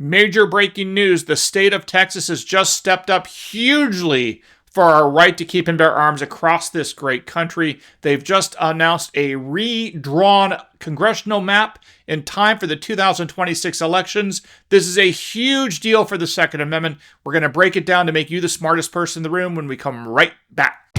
Major breaking news. The state of Texas has just stepped up hugely for our right to keep and bear arms across this great country. They've just announced a redrawn congressional map in time for the 2026 elections. This is a huge deal for the Second Amendment. We're going to break it down to make you the smartest person in the room when we come right back.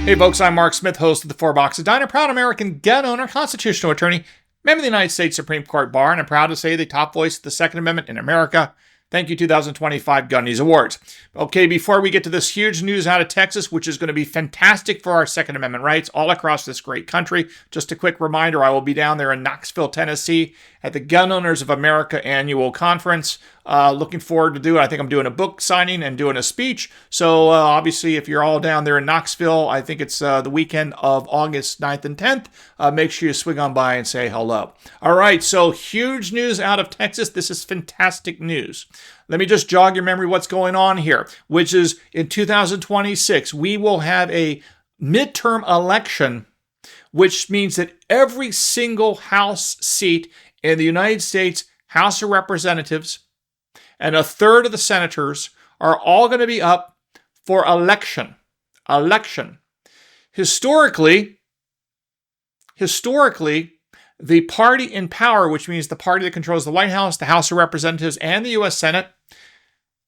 Hey folks, I'm Mark Smith, host of the Four Boxes Diner, proud American gun owner, constitutional attorney, member of the United States Supreme Court Bar, and I'm proud to say the top voice of the Second Amendment in America. Thank you, 2025 Gundies Awards. Okay, before we get to this huge news out of Texas, which is going to be fantastic for our Second Amendment rights all across this great country, just a quick reminder, I will be down there in Knoxville, Tennessee at the Gun Owners of America annual conference. Looking forward to do it. I think I'm doing a book signing and doing a speech. So obviously, if you're all down there in Knoxville, I think it's the weekend of August 9th and 10th. Make sure you swing on by and say hello. All right, so huge news out of Texas. This is fantastic news. Let me just jog your memory what's going on here, which is in 2026, we will have a midterm election, which means that every single House seat in the United States House of Representatives and a third of the senators are all going to be up for election. Historically, the party in power, which means the party that controls the White House, the House of Representatives, and the U.S. Senate,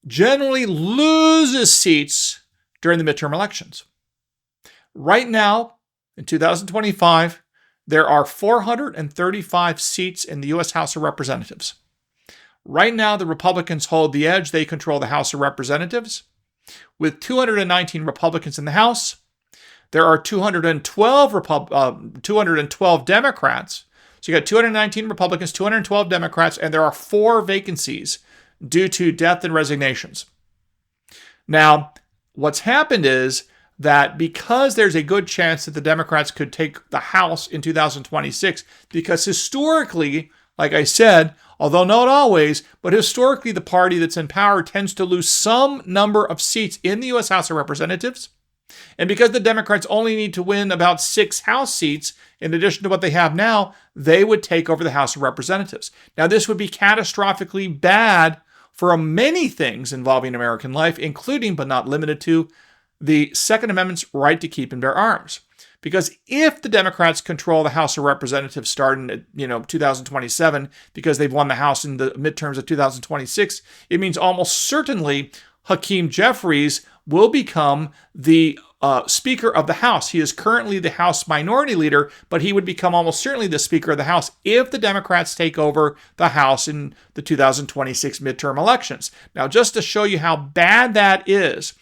generally loses seats during the midterm elections. Right now, in 2025, there are 435 seats in the U.S. House of Representatives. Right now, the Republicans hold the edge. They control the House of Representatives. With 219 Republicans in the House, there are 212 Democrats. So you got 219 Republicans, 212 Democrats, and there are 4 vacancies due to death and resignations. Now, what's happened is that because there's a good chance that the Democrats could take the House in 2026, because historically, like I said, although not always, but historically the party that's in power tends to lose some number of seats in the U.S. House of Representatives. And because the Democrats only need to win about 6 House seats, in addition to what they have now, they would take over the House of Representatives. Now, this would be catastrophically bad for many things involving American life, including but not limited to the Second Amendment's right to keep and bear arms. Because if the Democrats control the House of Representatives starting at 2027, because they've won the House in the midterms of 2026, it means almost certainly Hakeem Jeffries will become the Speaker of the House. He is currently the House Minority Leader, but he would become almost certainly the Speaker of the House if the Democrats take over the House in the 2026 midterm elections. Now, just to show you how bad that is,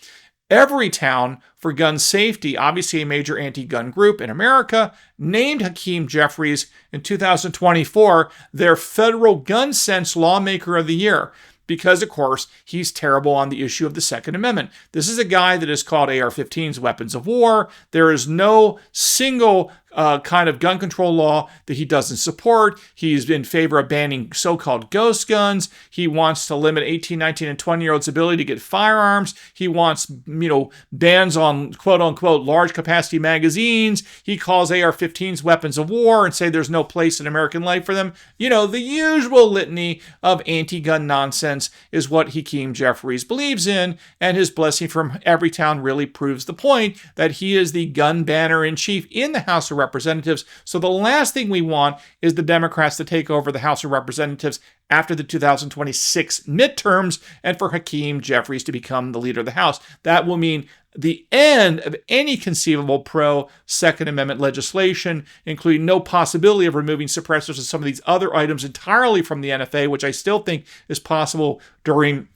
Everytown for Gun Safety, obviously a major anti-gun group in America, named Hakeem Jeffries in 2024 their federal gun sense lawmaker of the year. Because, of course, he's terrible on the issue of the Second Amendment. This is a guy that has called AR-15s weapons of war. There is no single kind of gun control law that he doesn't support. He's in favor of banning so-called ghost guns. He wants to limit 18, 19, and 20-year-olds' ability to get firearms. He wants, bans on quote-unquote large capacity magazines. He calls AR-15s weapons of war and say there's no place in American life for them. The usual litany of anti-gun nonsense is what Hakeem Jeffries believes in, and his blessing from Everytown really proves the point that he is the gun banner-in-chief in the House of Representatives. So the last thing we want is the Democrats to take over the House of Representatives after the 2026 midterms and for Hakeem Jeffries to become the leader of the House. That will mean the end of any conceivable pro-Second Amendment legislation, including no possibility of removing suppressors and some of these other items entirely from the NFA, which I still think is possible during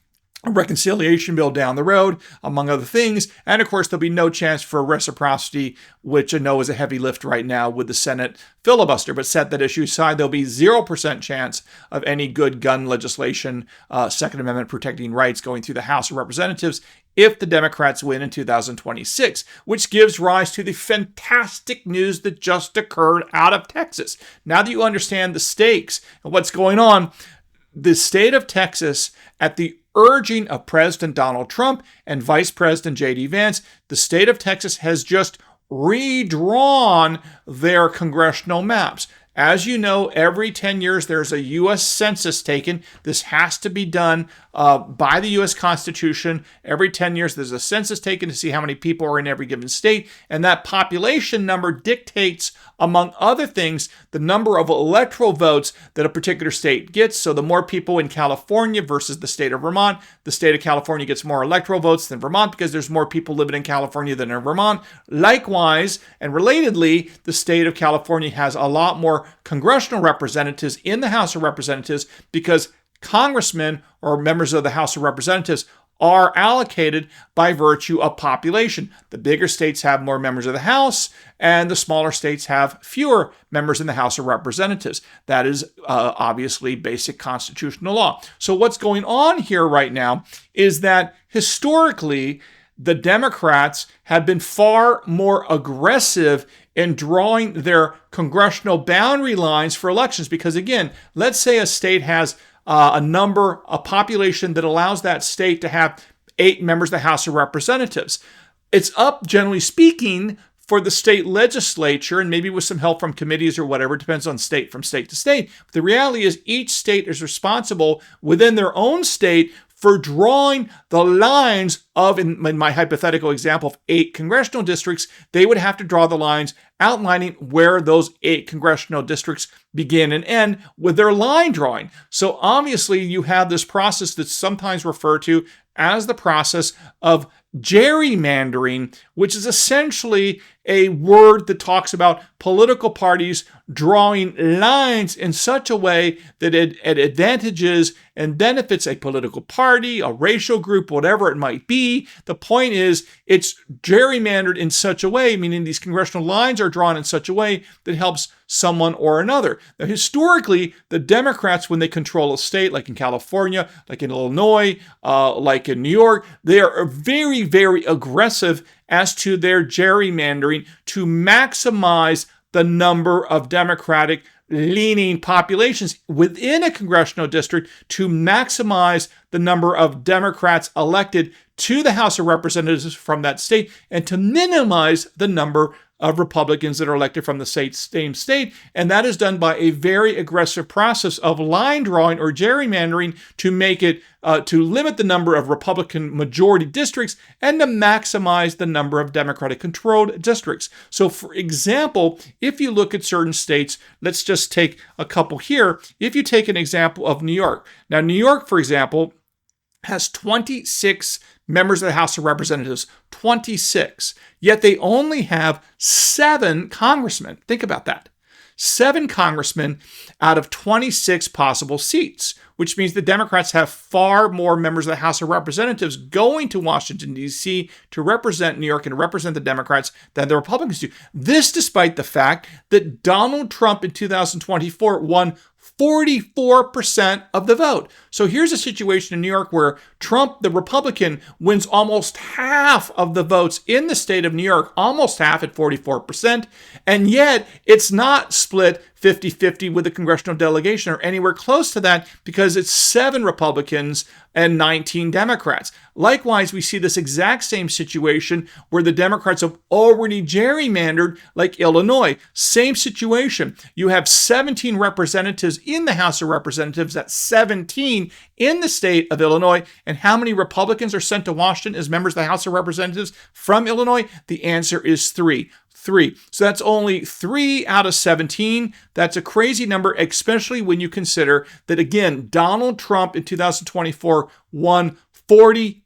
a reconciliation bill down the road, among other things. And of course, there'll be no chance for reciprocity, which I know is a heavy lift right now with the Senate filibuster. But set that issue aside, there'll be 0% chance of any good gun legislation, Second Amendment protecting rights going through the House of Representatives if the Democrats win in 2026, which gives rise to the fantastic news that just occurred out of Texas. Now that you understand the stakes and what's going on, the state of Texas, at the urging of President Donald Trump and Vice President J.D. Vance, the state of Texas has just redrawn their congressional maps. As you know, every 10 years there's a U.S. Census taken. This has to be done by the U.S. Constitution. Every 10 years there's a census taken to see how many people are in every given state. And that population number dictates, among other things, the number of electoral votes that a particular state gets. So the more people in California versus the state of Vermont, the state of California gets more electoral votes than Vermont because there's more people living in California than in Vermont. Likewise, and relatedly, the state of California has a lot more congressional representatives in the House of Representatives because congressmen or members of the House of Representatives are allocated by virtue of population. The bigger states have more members of the House, and the smaller states have fewer members in the House of Representatives. That is obviously basic constitutional law. So what's going on here right now is that historically, the Democrats have been far more aggressive in drawing their congressional boundary lines for elections. Because again, let's say a state has a population that allows that state to have 8 members of the House of Representatives. It's up, generally speaking, for the state legislature, and maybe with some help from committees or whatever, it depends on state from state to state. But the reality is each state is responsible within their own state for drawing the lines of, in my hypothetical example of 8 congressional districts, they would have to draw the lines outlining where those 8 congressional districts begin and end with their line drawing. So obviously you have this process that's sometimes referred to as the process of gerrymandering, which is essentially a word that talks about political parties drawing lines in such a way that it advantages and benefits a political party, a racial group, whatever it might be. The point is, it's gerrymandered in such a way, meaning these congressional lines are drawn in such a way that helps someone or another. Now, historically, the Democrats, when they control a state, like in California, like in Illinois, like in New York, they are very, very aggressive as to their gerrymandering to maximize the number of Democratic leaning populations within a congressional district, to maximize the number of Democrats elected to the House of Representatives from that state, and to minimize the number of Republicans that are elected from the same state. And that is done by a very aggressive process of line drawing or gerrymandering to make it, to limit the number of Republican majority districts and to maximize the number of Democratic controlled districts. So for example, if you look at certain states, let's just take a couple here. If you take an example of New York. Now, New York, for example, has 26 members of the House of Representatives, 26. Yet they only have 7 congressmen. Think about that. 7 congressmen out of 26 possible seats, which means the Democrats have far more members of the House of Representatives going to Washington, D.C. to represent New York and to represent the Democrats than the Republicans do. This despite the fact that Donald Trump in 2024 won 44% of the vote. So here's a situation in New York where Trump, the Republican, wins almost half of the votes in the state of New York, almost half at 44%, and yet it's not split 50-50 with the congressional delegation or anywhere close to that because it's 7 Republicans and 19 Democrats. Likewise, we see this exact same situation where the Democrats have already gerrymandered, like Illinois. Same situation. You have 17 representatives in the House of Representatives, that's 17 in the state of Illinois. And how many Republicans are sent to Washington as members of the House of Representatives from Illinois? The answer is 3. So that's only 3 out of 17. That's a crazy number, especially when you consider that, again, Donald Trump in 2024 won 44%.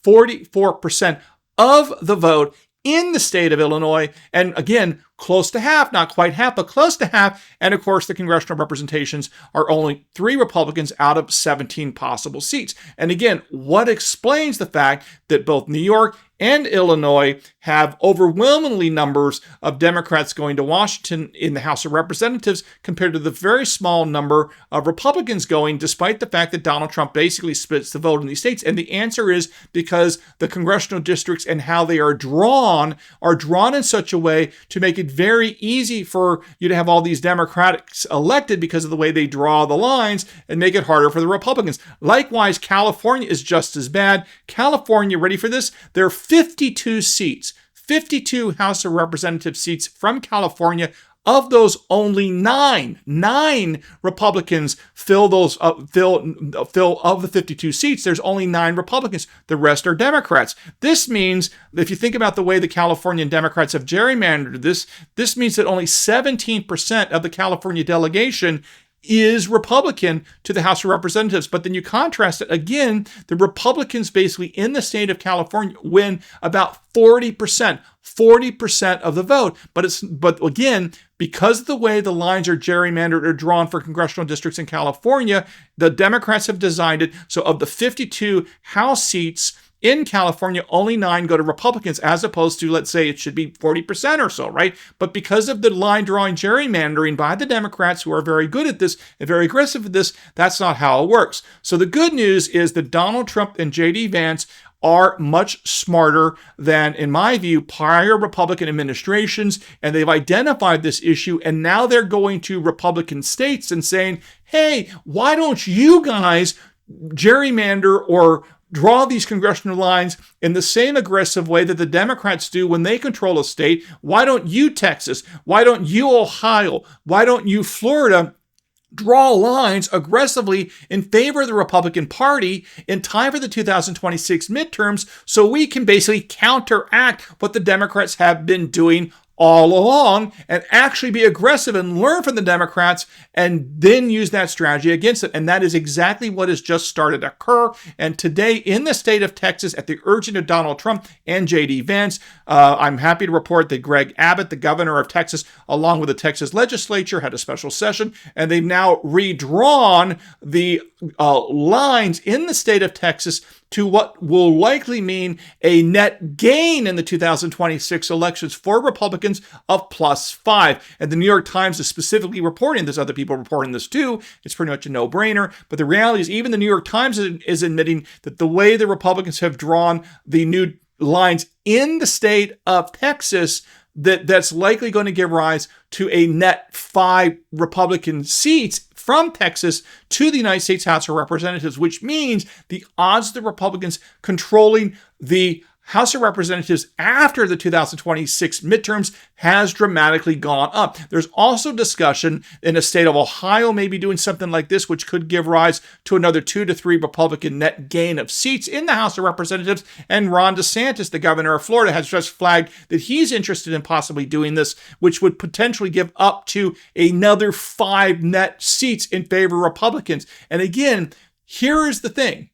44% of the vote in the state of Illinois. And again, close to half, not quite half, but close to half. And of course, the congressional representations are only 3 Republicans out of 17 possible seats. And again, what explains the fact that both New York and Illinois have overwhelmingly numbers of Democrats going to Washington in the House of Representatives compared to the very small number of Republicans going, despite the fact that Donald Trump basically splits the vote in these states? And the answer is because the congressional districts and how they are drawn in such a way to make it very easy for you to have all these Democrats elected because of the way they draw the lines and make it harder for the Republicans. Likewise, California is just as bad. California, ready for this? There are 52 seats, 52 House of Representative seats from California Of those, only nine Republicans fill those fill of the 52 seats. There's only 9 Republicans. The rest are Democrats. This means, if you think about the way the Californian Democrats have gerrymandered this means that only 17% of the California delegation is Republican to the House of Representatives. But then you contrast it again, the Republicans basically in the state of California win about 40% of the vote. But again, because of the way the lines are gerrymandered or drawn for congressional districts in California, the Democrats have designed it so of the 52 House seats in California, only 9 go to Republicans, as opposed to, let's say, it should be 40% or so, right? But because of the line drawing gerrymandering by the Democrats, who are very good at this and very aggressive at this, that's not how it works. So the good news is that Donald Trump and J.D. Vance are much smarter than, in my view, prior Republican administrations, and they've identified this issue, and now they're going to Republican states and saying, hey, why don't you guys gerrymander or draw these congressional lines in the same aggressive way that the Democrats do when they control a state? Why don't you, Texas? Why don't you, Ohio? Why don't you, Florida, draw lines aggressively in favor of the Republican Party in time for the 2026 midterms so we can basically counteract what the Democrats have been doing all along and actually be aggressive and learn from the Democrats and then use that strategy against it. And that is exactly what has just started to occur. And today in the state of Texas, at the urging of Donald Trump and J.D. Vance, I'm happy to report that Greg Abbott, the governor of Texas, along with the Texas legislature, had a special session, and they've now redrawn the lines in the state of Texas to what will likely mean a net gain in the 2026 elections for Republicans of +5. And the New York Times is specifically reporting this. Other people reporting this too. It's pretty much a no-brainer. But the reality is even the New York Times is admitting that the way the Republicans have drawn the new lines in the state of Texas, that's likely going to give rise to a net 5 Republican seats from Texas to the United States House of Representatives, which means the odds of the Republicans controlling the House of Representatives after the 2026 midterms has dramatically gone up. There's also discussion in the state of Ohio maybe doing something like this, which could give rise to another 2 to 3 Republican net gain of seats in the House of Representatives. And Ron DeSantis, the governor of Florida, has just flagged that he's interested in possibly doing this, which would potentially give up to another 5 net seats in favor of Republicans. And again, here is the thing.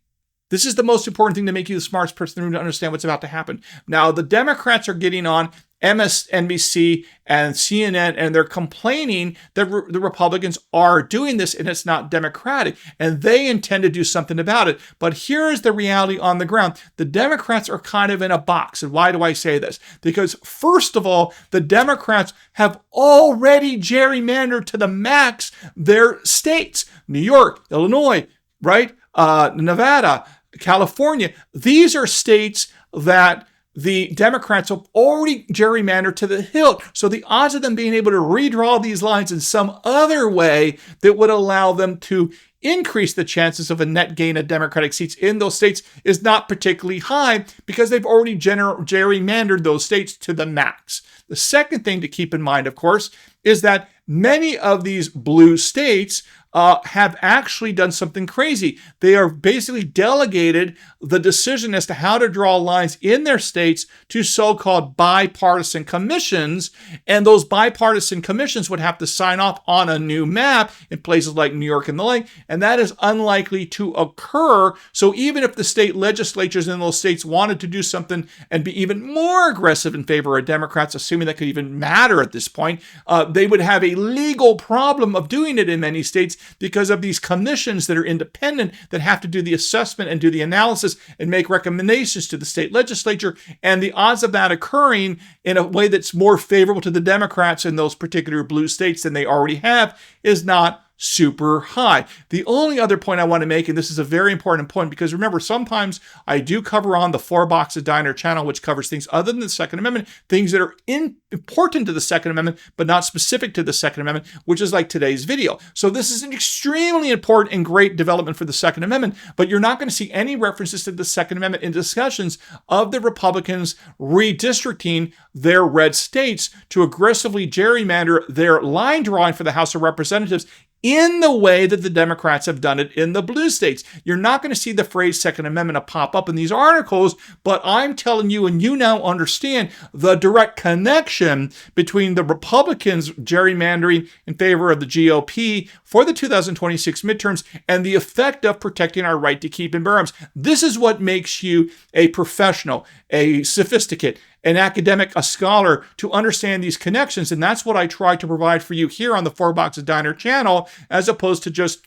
This is the most important thing to make you the smartest person in the room to understand what's about to happen. Now, the Democrats are getting on MSNBC and CNN, and they're complaining that the Republicans are doing this and it's not democratic, and they intend to do something about it. But here is the reality on the ground. The Democrats are kind of in a box. And why do I say this? Because first of all, the Democrats have already gerrymandered to the max their states. New York, Illinois, right? Nevada, California. These are states that the Democrats have already gerrymandered to the hilt. So the odds of them being able to redraw these lines in some other way that would allow them to increase the chances of a net gain of Democratic seats in those states is not particularly high because they've already gerrymandered those states to the max. The second thing to keep in mind, of course, is that many of these blue states have actually done something crazy. They are basically delegated the decision as to how to draw lines in their states to so-called bipartisan commissions, and those bipartisan commissions would have to sign off on a new map in places like New York and the like, and that is unlikely to occur. So even if the state legislatures in those states wanted to do something and be even more aggressive in favor of Democrats, assuming that could even matter at this point, they would have a legal problem of doing it in many states because of these commissions that are independent that have to do the assessment and do the analysis and make recommendations to the state legislature. And the odds of that occurring in a way that's more favorable to the Democrats in those particular blue states than they already have is not super high. The only other point I want to make, and this is a very important point, because remember, sometimes I do cover on the Four Boxes Diner channel, which covers things other than the Second Amendment, things that are important to the Second Amendment, but not specific to the Second Amendment, which is like today's video. So this is an extremely important and great development for the Second Amendment, but you're not going to see any references to the Second Amendment in discussions of the Republicans redistricting their red states to aggressively gerrymander their line drawing for the House of Representatives in the way that the Democrats have done it in the blue states. You're not going to see the phrase Second Amendment pop up in these articles, but I'm telling you, and you now understand the direct connection between the Republicans gerrymandering in favor of the GOP for the 2026 midterms and the effect of protecting our right to keep and bear arms. This is what makes you a professional, a sophisticate, an academic, a scholar, to understand these connections. And that's what I try to provide for you here on the Four Boxes Diner channel, as opposed to just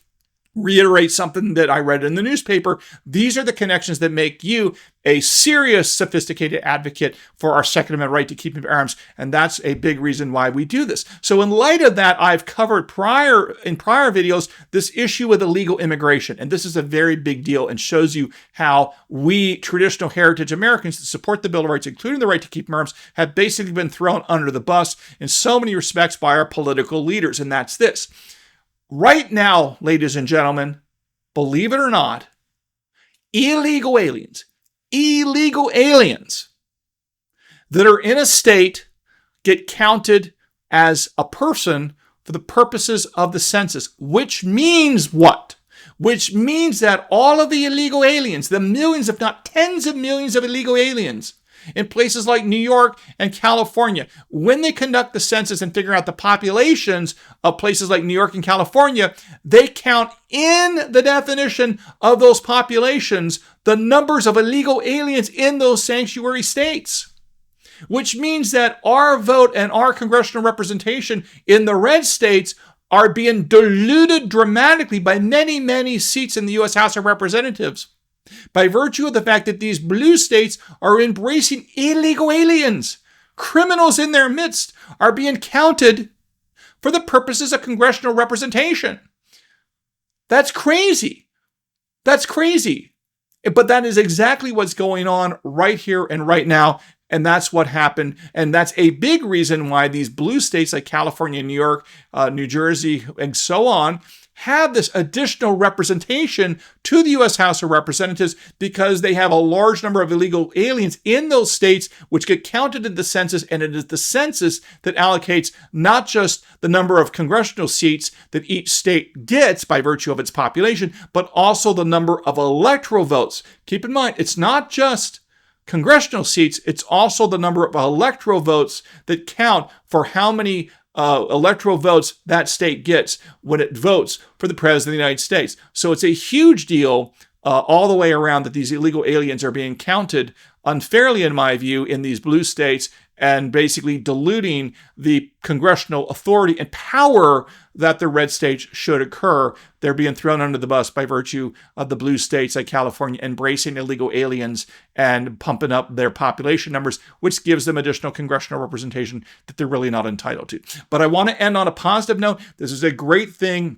reiterate something that I read in the newspaper. These are the connections that make you a serious, sophisticated advocate for our Second Amendment right to keep and bear arms. And that's a big reason why we do this. So in light of that, I've covered in prior videos this issue with illegal immigration. And this is a very big deal and shows you how we traditional heritage Americans that support the Bill of Rights, including the right to keep arms, have basically been thrown under the bus in so many respects by our political leaders. And that's this. Right now, ladies and gentlemen, believe it or not, illegal aliens that are in a state get counted as a person for the purposes of the census, which means what? Which means that all of the illegal aliens, the millions, if not tens of millions of illegal aliens in places like New York and California, when they conduct the census and figure out the populations of places like New York and California, they count in the definition of those populations the numbers of illegal aliens in those sanctuary states. Which means that our vote and our congressional representation in the red states are being diluted dramatically by many, many seats in the U.S. House of Representatives, by virtue of the fact that these blue states are embracing illegal aliens. Criminals in their midst are being counted for the purposes of congressional representation. That's crazy. That's crazy. But that is exactly what's going on right here and right now. And that's what happened. And that's a big reason why these blue states like California, New York, New Jersey, and so on have this additional representation to the U.S. House of Representatives, because they have a large number of illegal aliens in those states which get counted in the census. And it is the census that allocates not just the number of congressional seats that each state gets by virtue of its population, but also the number of electoral votes. Keep in mind, it's not just congressional seats, it's also the number of electoral votes that count for how many electoral votes that state gets when it votes for the President of the United States. So it's a huge deal all the way around that these illegal aliens are being counted unfairly, in my view, in these blue states, and basically diluting the congressional authority and power that the red states should occur. They're being thrown under the bus by virtue of the blue states like California embracing illegal aliens and pumping up their population numbers, which gives them additional congressional representation that they're really not entitled to. But I want to end on a positive note. This is a great thing.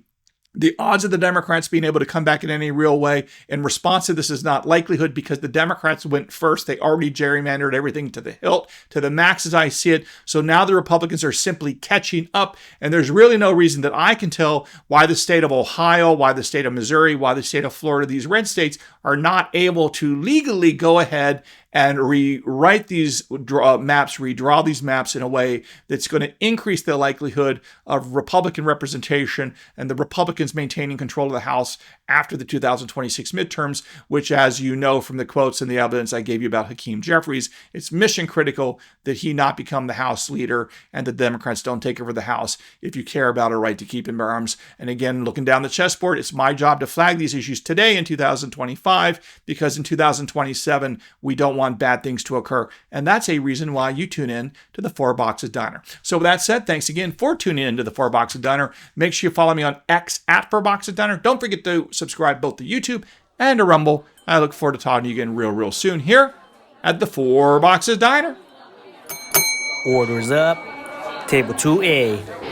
The odds of the Democrats being able to come back in any real way in response to this is not likelihood, because the Democrats went first. They already gerrymandered everything to the hilt, to the max as I see it. So now the Republicans are simply catching up. And there's really no reason that I can tell why the state of Ohio, why the state of Missouri, why the state of Florida, these red states, are not able to legally go ahead and rewrite these redraw these maps in a way that's going to increase the likelihood of Republican representation and the Republicans maintaining control of the House after the 2026 midterms, which, as you know from the quotes and the evidence I gave you about Hakeem Jeffries, it's mission critical that he not become the House leader and the Democrats don't take over the House if you care about a right to keep and bear arms. And again, looking down the chessboard, it's my job to flag these issues today in 2025, because in 2027, we don't want bad things to occur. And that's a reason why you tune in to the Four Boxes Diner. So with that said, thanks again for tuning in to the Four Boxes Diner. Make sure you follow me on X at Four Boxes Diner. Don't forget to subscribe both to YouTube and to Rumble. I look forward to talking to you again real soon here at the Four Boxes Diner. Orders up. Table 2A.